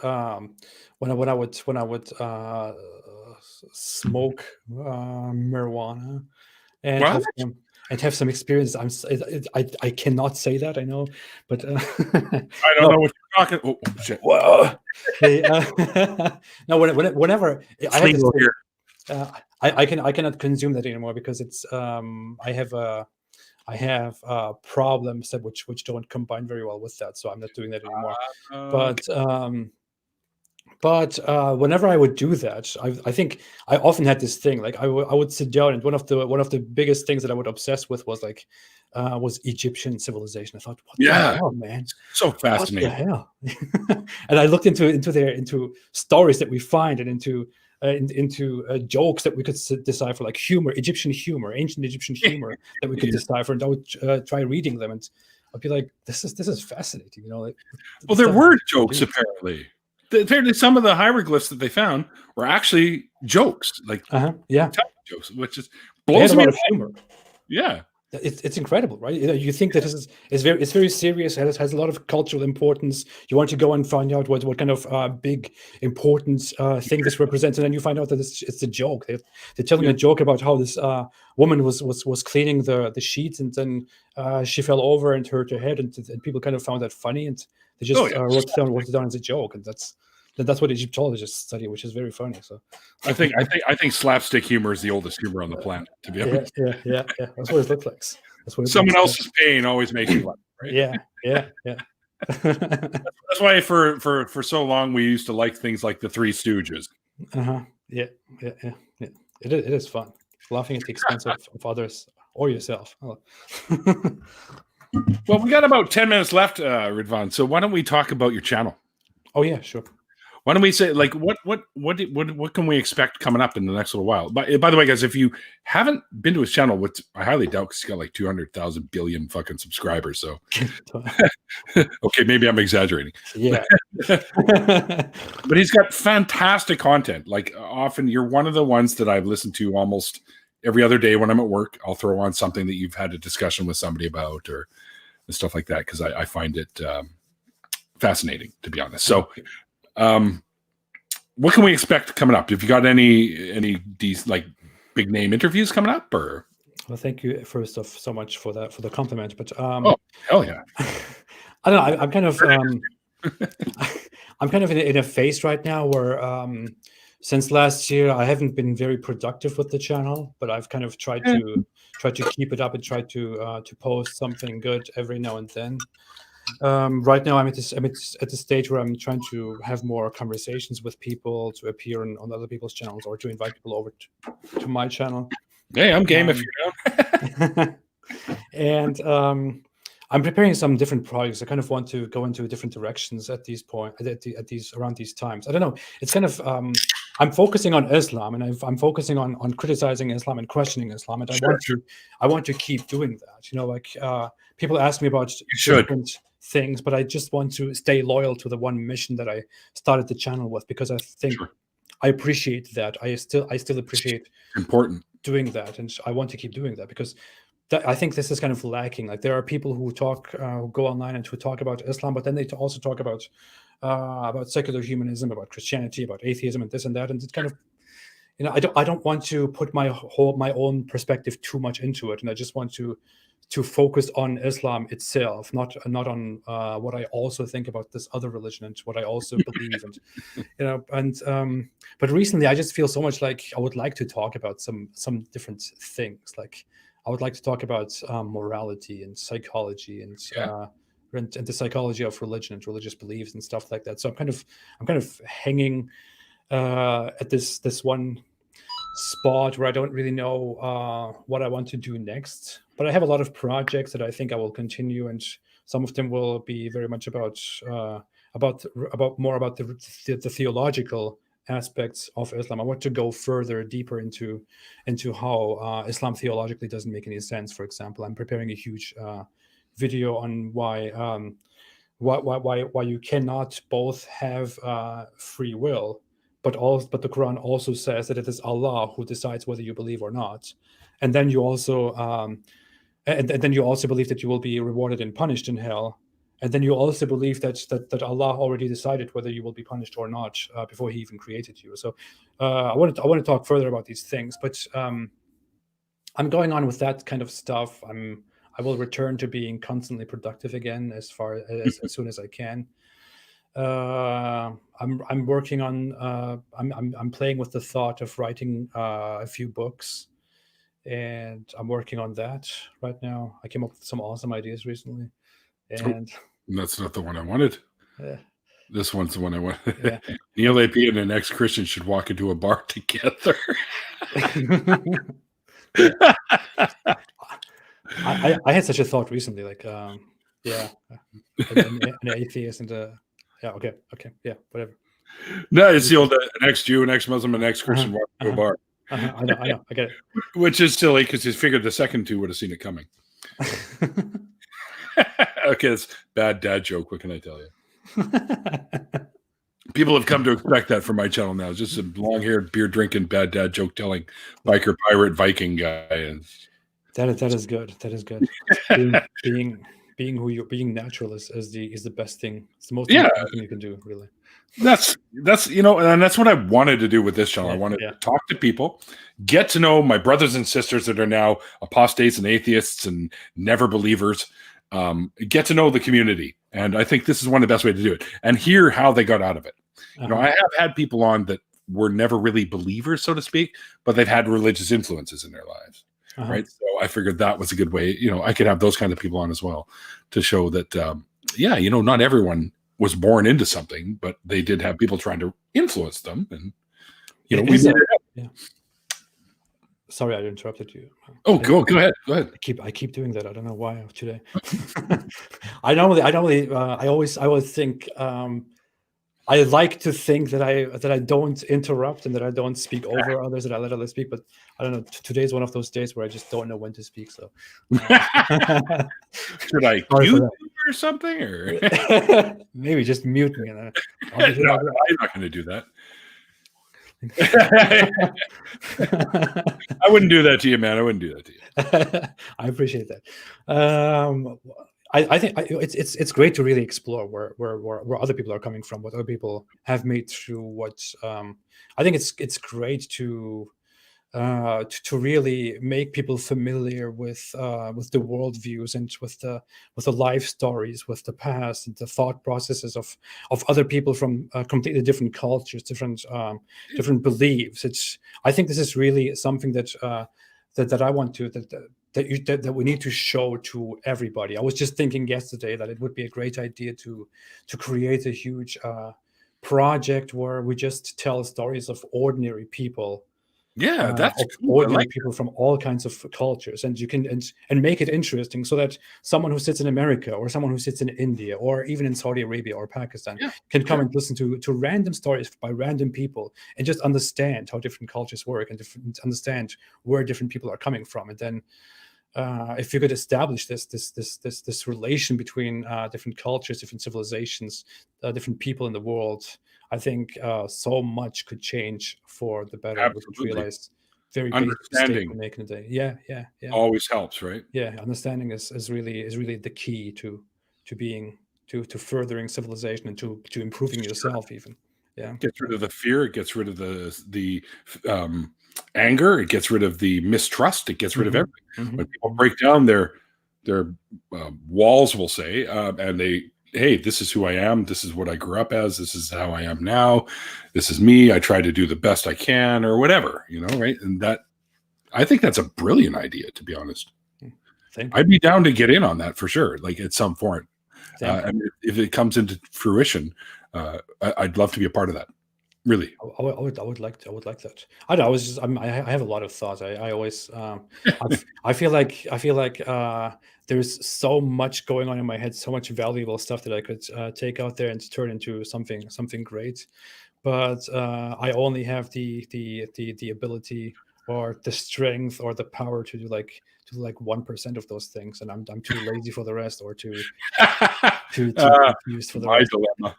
when I would smoke marijuana and have some experience. I cannot say that, I know, but I don't know what you're talking. Oh shit! Whoa. No, whenever I cannot consume that anymore, because it's I have problems that which don't combine very well with that, so I'm not doing that anymore. But whenever I would do that, I think I often had this thing, like I would sit down, and one of the biggest things that I would obsess with was Egyptian civilization. I thought, what the hell, man? So fascinating. What the hell? And I looked into stories that we find, and into jokes that we could decipher, like humor, Egyptian humor, ancient Egyptian humor that we could decipher, and I would try reading them, and I'd be like, this is fascinating, well, there were jokes apparently. Apparently, some of the hieroglyphs that they found were actually jokes, like jokes, which is blows me away. Humor. Yeah, it's incredible, right? You think that it's very serious. It has a lot of cultural importance. You want to go and find out what kind of big important thing this represents, and then you find out that it's a joke. They're telling a joke about how this woman was cleaning the sheets, and then she fell over and hurt her head, and people kind of found that funny, and they just wrote it down as a joke, and that's what Egyptologists study, which is very funny. So I think slapstick humor is the oldest humor on the planet, to be honest. Yeah. That's what it looks like. Someone else's pain always makes you laugh, right? Yeah. That's why for so long we used to like things like the Three Stooges. Yeah. It is fun, laughing at the expense of others or yourself. Well, we got about 10 minutes left, Ridvan. So why don't we talk about your channel? Oh yeah, sure. Why don't we say, like, what can we expect coming up in the next little while? By the way, guys, if you haven't been to his channel, which I highly doubt, because he's got like 200,000 billion fucking subscribers. So, okay, maybe I'm exaggerating. Yeah, but he's got fantastic content. Like, often you're one of the ones that I've listened to almost every other day when I'm at work. I'll throw on something that you've had a discussion with somebody about, or stuff like that, because I find it fascinating, to be honest. So. What can we expect coming up? Have you got any like big name interviews coming up, or? Well, thank you first off so much for the compliment. But oh hell yeah! I don't know. I'm kind of I'm kind of in a phase right now where since last year I haven't been very productive with the channel, but I've kind of tried to keep it up and try to post something good every now and then. Right now, I'm at the stage where I'm trying to have more conversations with people, to appear on other people's channels, or to invite people over to my channel. Hey, I'm game if you know. And I'm preparing some different projects. I kind of want to go into different directions at around these times. I don't know. It's kind of I'm focusing on Islam, and I'm focusing on criticizing Islam and questioning Islam, and I want to keep doing that. Like people ask me about different things, but I just want to stay loyal to the one mission that I started the channel with, because I think I appreciate that. I still appreciate important. doing that, and I want to keep doing that because I think this is kind of lacking. Like there are people who talk, who go online and who talk about Islam, but then they also talk about secular humanism, about Christianity, about atheism, and this and that, and it kind of, I don't want to put my own perspective too much into it, and I just want to focus on Islam itself, not on what I also think about this other religion and what I also believe, and but recently I just feel so much like I would like to talk about some different things. Like I would like to talk about morality and psychology and the psychology of religion and religious beliefs and stuff like that. So I'm kind of hanging at this one spot where I don't really know what I want to do next. But I have a lot of projects that I think I will continue, and some of them will be very much about the theological aspects of Islam. I want to go further, deeper into how Islam theologically doesn't make any sense. For example, I'm preparing a huge video on why you cannot both have free will, but the Quran also says that it is Allah who decides whether you believe or not, and then you also and then you also believe that you will be rewarded and punished in hell, and then you also believe that Allah already decided whether you will be punished or not before He even created you. So I want to talk further about these things, but I'm going on with that kind of stuff. I will return to being constantly productive again as soon as I can. I'm working on I'm playing with the thought of writing a few books, and I'm working on that right now. I came up with some awesome ideas recently, and that's not the one I wanted. Yeah. This one's the one I wanted. Yeah. Neil AP and an ex-Christian should walk into a bar together. I had such a thought recently, like an atheist and okay, yeah, whatever. No, it's the old an ex-Jew, an ex-Muslim, an ex-Christian walk into a bar. I know, I get it. Which is silly because you figured the second two would have seen it coming. Okay, it's bad dad joke. What can I tell you? People have come to expect that from my channel now. Just a long-haired, beer-drinking, bad dad joke telling biker pirate Viking guy. That is good. That is good. being natural is the best thing. It's the most important thing you can do, really. That's and that's what I wanted to do with this channel. I wanted to talk to people, get to know my brothers and sisters that are now apostates and atheists and never believers, get to know the community. And I think this is one of the best ways to do it, and hear how they got out of it. I have had people on that were never really believers, so to speak, but they've had religious influences in their lives. Right. So I figured that was a good way. I could have those kind of people on as well to show that, not everyone was born into something, but they did have people trying to influence them. And, Sorry, I interrupted you. Oh, go ahead. Go ahead. I keep doing that. I don't know why today. I always think, I like to think that I don't interrupt and that I don't speak over others, that I let others speak. But I don't know. Today's one of those days where I just don't know when to speak. So should I mute or something, or maybe just mute me? No, I'm not going to do that. I wouldn't do that to you, man. I wouldn't do that to you. I appreciate that. I think it's great to really explore where other people are coming from, what other people have made through. What I think it's great to really make people familiar with the worldviews and with the life stories, with the past and the thought processes of other people from completely different cultures, different beliefs. I think this is really something that I want to that we need to show to everybody. I was just thinking yesterday that it would be a great idea to create a huge project where we just tell stories of ordinary people. Yeah, that's cool. Ordinary people from all kinds of cultures, and you can and make it interesting so that someone who sits in America or someone who sits in India or even in Saudi Arabia or Pakistan can come and listen to random stories by random people and just understand how different cultures work and understand where different people are coming from. And then if you could establish this relation between different cultures, different civilizations, different people in the world, I think so much could change for the better. Absolutely. We could realize very basic mistake Understanding we make in a day. Yeah. always helps, right? Yeah, understanding is really the key to being to furthering civilization and to improving yourself even. Yeah. Gets rid of the fear. It gets rid of the anger. It gets rid of the mistrust. It gets rid of everything. When people break down their walls, we'll say, and hey, this is who I am. This is what I grew up as. This is how I am now. This is me. I try to do the best I can, or whatever, right? And I think that's a brilliant idea, to be honest. I'd be down to get in on that for sure, like at some point. And if it comes into fruition, I'd love to be a part of that. Really, I would like that. I don't know, I have a lot of thoughts. I always I feel like there's so much going on in my head, so much valuable stuff that I could take out there and turn into something great. But I only have the ability or the strength or the power to do like 1% of those things, and I'm too lazy for the rest, or too confused for the rest. Dilemma.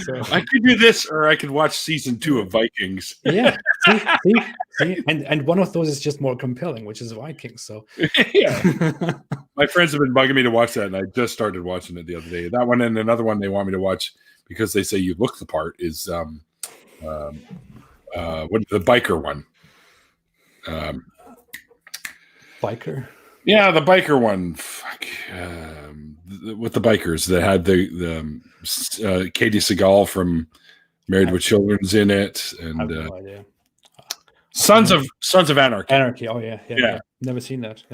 So I could do this, or I could watch season 2 of Vikings. Yeah, see? And one of those is just more compelling, which is Vikings. So yeah, my friends have been bugging me to watch that, and I just started watching it the other day. That one and another one they want me to watch because they say you look the part is what the biker one. Biker. Yeah, the biker one. Fuck. With the bikers that had the Katie Seagal from Married with Children's in it, and I have no idea. Sons of Anarchy. Anarchy. Oh yeah. Never seen that.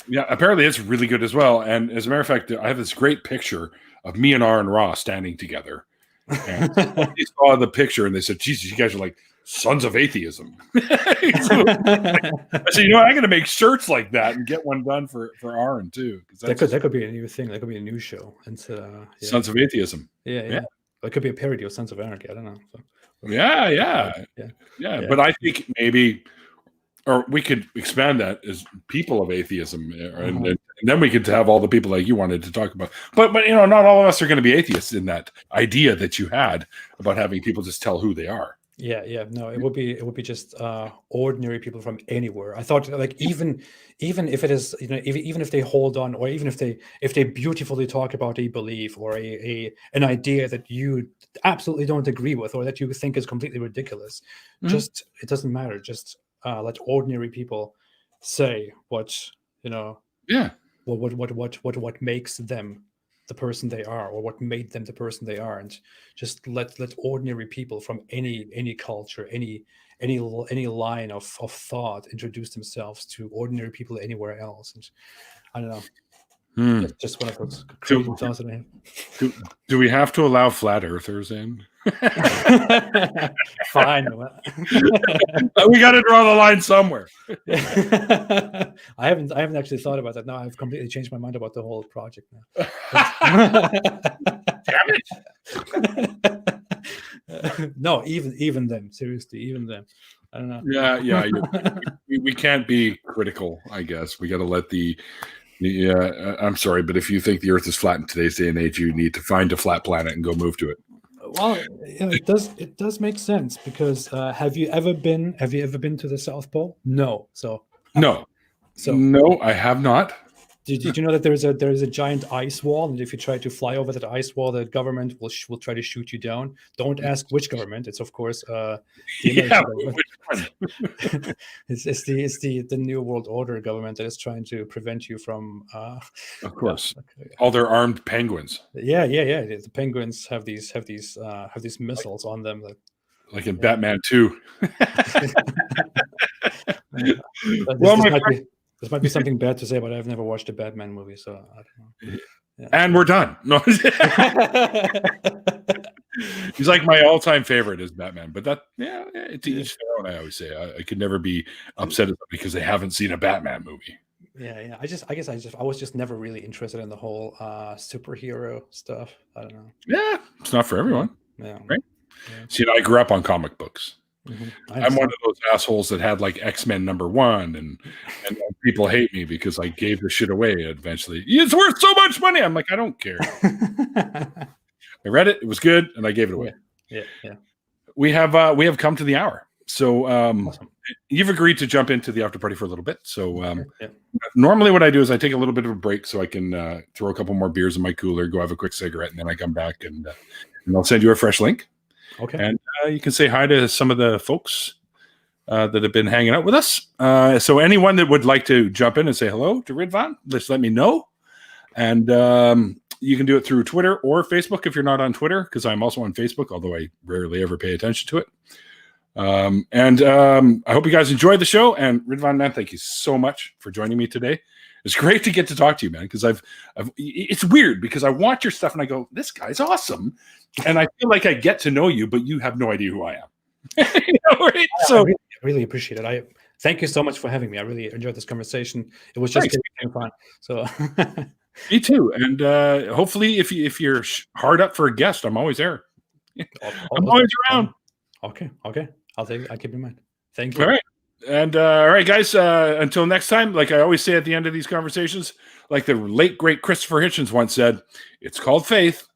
Yeah, apparently it's really good as well. And as a matter of fact, I have this great picture of me and Aaron Ross standing together. And they saw the picture and they said, "Jesus, you guys are like sons of atheism." So, I said, I'm going to make shirts like that and get one done for Aaron too. That could be a new thing. That could be a new show. And Sons of Atheism. Yeah. It could be a parody of Sons of Anarchy. I don't know. So, yeah. But I think maybe, or we could expand that as people of atheism, and then we could have all the people like you wanted to talk about. But not all of us are going to be atheists in that idea that you had about having people just tell who they are. Yeah. No, it would be just ordinary people from anywhere. I thought like even if it is, even if they hold on, or even if they beautifully talk about a belief or an idea that you absolutely don't agree with, or that you think is completely ridiculous, just it doesn't matter. Just let ordinary people say what what makes them the person they are, or what made them the person they are, and just let ordinary people from any culture, any line of thought introduce themselves to ordinary people anywhere else. And I don't know, just one of those crazy thoughts that I have. Do we have to allow flat earthers in? Fine. We got to draw the line somewhere. I haven't actually thought about that. Now I've completely changed my mind about the whole project now. Damn it. No, even them. Seriously, even them. I don't know. Yeah. We can't be critical, I guess. We got to let I'm sorry, but if you think the Earth is flat in today's day and age, you need to find a flat planet and go move to it. Well, it does make sense, because have you ever been to the South Pole? No. No, I have not. Did you know that there is a giant ice wall, and if you try to fly over that ice wall, the government will try to shoot you down? Don't ask which government. It's of course the it's the New World Order government that is trying to prevent you from. Of course, all their armed penguins. Yeah. The penguins have these missiles on them. Like in Batman 2. This might be something bad to say, but I've never watched a Batman movie, so I don't know. Yeah. And we're done. No. He's like my all-time favorite is Batman, but it's each their own. I always say I could never be upset at them because they haven't seen a Batman movie. Yeah. I was just never really interested in the whole superhero stuff. I don't know. Yeah, it's not for everyone. Yeah. Right. Yeah. See, I grew up on comic books. Mm-hmm. I'm one of those assholes that had like X-Men #1, and people hate me because I gave the shit away eventually. It's worth so much money. I'm like, I don't care. I read it. It was good, and I gave it away. Yeah. We have come to the hour. So Awesome. you've agreed to jump into the after party for a little bit. So Yeah. normally what I do is I take a little bit of a break so I can throw a couple more beers in my cooler, go have a quick cigarette, and then I come back and I'll send you a fresh link. Okay. And you can say hi to some of the folks that have been hanging out with us. So anyone that would like to jump in and say hello to Ridvan, just let me know. And you can do it through Twitter or Facebook if you're not on Twitter, because I'm also on Facebook, although I rarely ever pay attention to it. I hope you guys enjoyed the show. And Ridvan, man, thank you so much for joining me today. It's great to get to talk to you, man, because it's weird because I watch your stuff and I go, this guy's awesome. And I feel like I get to know you, but you have no idea who I am. Right? So I really appreciate it. I thank you so much for having me. I really enjoyed this conversation. It was just getting fun. So me too. And hopefully if you're hard up for a guest, I'm always there. I'm always around. Okay. I'll keep in mind. Thank you. All right. And all right, guys, until next time, like I always say at the end of these conversations, like the late, great Christopher Hitchens once said, it's called faith.